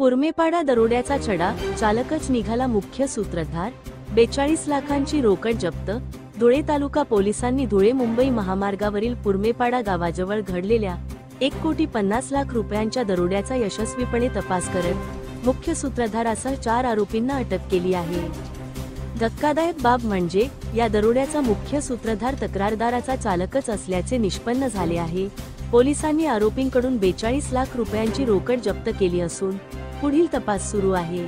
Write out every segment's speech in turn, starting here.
पुरमेपाडा दरोड्याचा छडा, चालकच निघाला मुख्य सूत्रधार, 42 लाखांची रोकड जप्त। धुळे तालुका पोलिसांनी धुळे मुंबई महामार्गावरील पुरमेपाडा गावाजवळ घडलेल्या 1,50,00,000 रुपयांच्या दरोड्याचा यशस्वीपणे तपास करत मुख्य सूत्रधारासह 4 आरोपींना अटक केली आहे। धक्कादायक बाब म्हणजे या दरोड्याचा मुख्य सूत्रधार तक्रारदाराचा चालकच असल्याचे निष्पन्न झाले आहे। पोलिसांनी आरोपींकडून 42 लाख रुपयांची रोकड जप्त केली असून पुढील तपास सुरू आहे।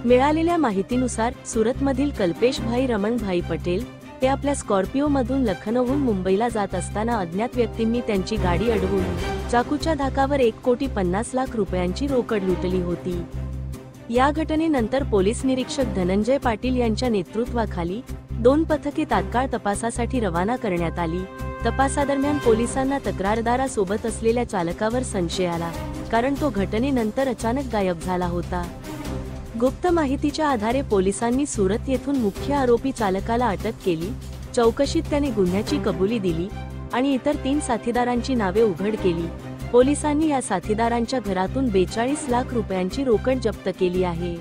मिळालेल्या माहितीनुसार सुरतमधील कल्पेशभाई रमणभाई पटेल हे आपल्या स्कॉर्पिओ मधून लखनौहून मुंबईला जात असताना अज्ञात व्यक्तींनी त्यांची गाडी अडवून चाकूच्या धाकावर 1,50,00,000 रुपयांची रोकड लुटली होती। या घटनेनंतर पोलीस निरीक्षक धनंजय पाटील यांच्या नेतृत्वाखाली 2 पथके तात्काळ तपासासाठी रवाना करण्यात आली। तपासादरम्यान पोलिसांना तक्रारदारासोबत असलेल्या चालकावर संशय आला, कारण तो घटनेनंतर अचानक गायब झाला होता। गुप्त माहितीच्या आधारे पोलिसांनी सुरत येथून मुख्य आरोपी चालकाला अटक केली। चौकशीत त्याने गुन्ह्याची कबुली दिली आणि इतर 3 साथीदारांची नावे उघड केली। पोलिसांनी या साथीदारांच्या घरातून 42 लाख रुपयांची रोकड जप्त केली आहे।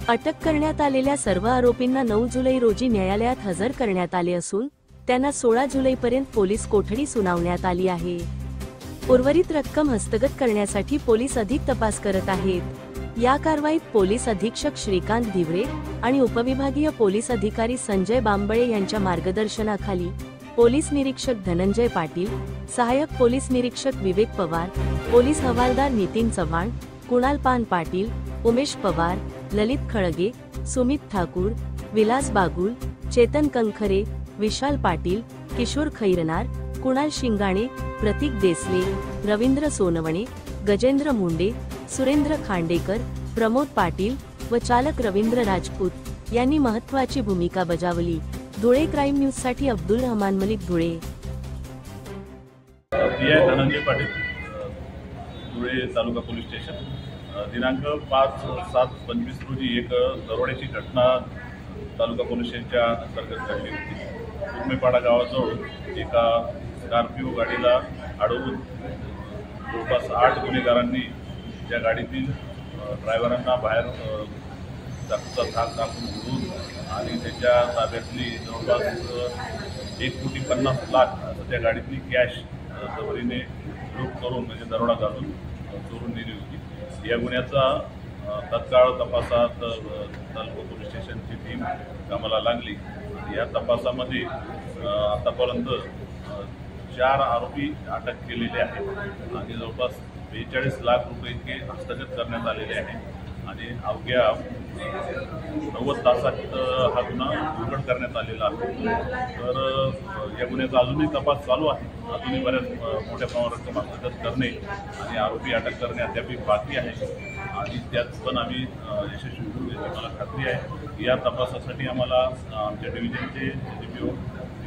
अटक करण्यात आलेल्या सर्व आरोपींना 9 जुलै रोजी न्यायालयात हजर करण्यात आले असून त्यांना 16 जुलैपर्यंत पोलीस कोठडी सुनावण्यात आली आहे। उर्वरित रक्कम हस्तगत करण्यासाठी पोलीस अधिक तपास करत आहेत। या कारवाईत पोलीस अधीक्षक श्रीकांत धिवरे आणि उपविभागीय पोलीस अधिकारी संजय बांबळे यांच्या मार्गदर्शनाखाली पोलीस निरीक्षक धनंजय पाटील, सहाय्यक पोलीस निरीक्षक विवेक पवार, पोलीस हवालदार नितीन चव्हाण, कुणाल पान पाटील, उमेश पवार, ललित खळगे, सुमित ठाकूर, विलास बागुल, चेतन कंखरे, विशाल पाटील, किशोर खैरनार, कुणाल शिंगाणे, प्रतीक देसले, रवींद्र सोनवणे, गजेंद्र मुंडे, सुरेंद्र खांडेकर, प्रमोद पाटील व चालक रवींद्र राजपूत यांनी महत्त्वाची भूमिका बजावली। धुळे क्राईम न्यूज साठी अब्दुल रहमान मलिक, धुळे। धनंजय पाटील, धुळे तालुका पोलीस स्टेशन। दिनांक 5/7/25 रोजी एक दरोड्याची घटना तालुका पोलीस स्टेशनच्या अंतर्गत घडली होती। पुरमेपाडा गावाजवळ एका स्कॉर्पिओ गाडीला अडवून जवळपास 8 गुन्हेगारांनी त्या गाडीतील ड्रायव्हरांना बाहेर चाकूचा धाक टाकून उडवून आणि त्याच्या ताब्यातली जवळपास 1,50,00,000 असं त्या गाडीतली कॅश जबरीने लूट करून म्हणजे दरोडा घालून चोरून नेली होती। या गुन्ह्याचा तत्काळ तपासात तालुका पोलीस स्टेशनची टीम कामाला लागली। या तपासामध्ये आतापर्यंत 4 आरोपी अटक केलेले आहेत आणि जवळपास 42 लाख रुपये इतके हस्तगत करण्यात आलेले आहेत आणि अवघ्या 90 तासात हा गुन्हा उघड करण्यात आलेला आहे। तर या गुन्ह्याचा अजूनही तपास चालू आहे। अजूनही बऱ्याच मोठ्या प्रमाणात रक्कम हस्तगत करणे आणि आरोपी अटक करणे अद्याप बाकी आहे आणि त्यात पण आम्ही यशस्वी होऊ याची मला खात्री आहे। या तपासासाठी आम्हाला आमच्या डिव्हिजनचे DPO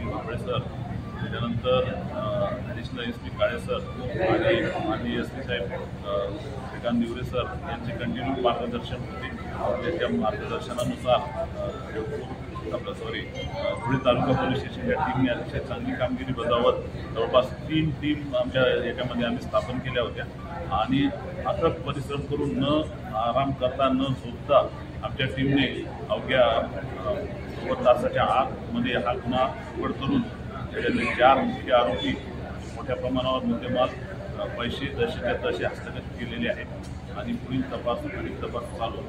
भांबळे सर, त्यानंतर ॲडिशनल SP काळे सर आणि माननीय SP साहेब श्रीकांत धिवरे सर यांचे कंटिन्यू मार्गदर्शन होते। त्याच्या मार्गदर्शनानुसार धुळे तालुका पोलीस स्टेशनच्या टीमने अतिशय चांगली कामगिरी बजावत जवळपास 3 टीम आमच्या याच्यामध्ये आम्ही स्थापन केल्या होत्या आणि अथक परिश्रम करून न आराम करता न झोपता आमच्या टीमने अवघ्या 90 तासाच्या आतमध्ये हा गुन्हा उघड करून त्याच्यातले 4 मुख्य आरोपी मोठ्या प्रमाणावर मुद्देमाल, पैसे जसेच्या तसे हस्तगत केलेले आहेत आणि पुढील तपास चालू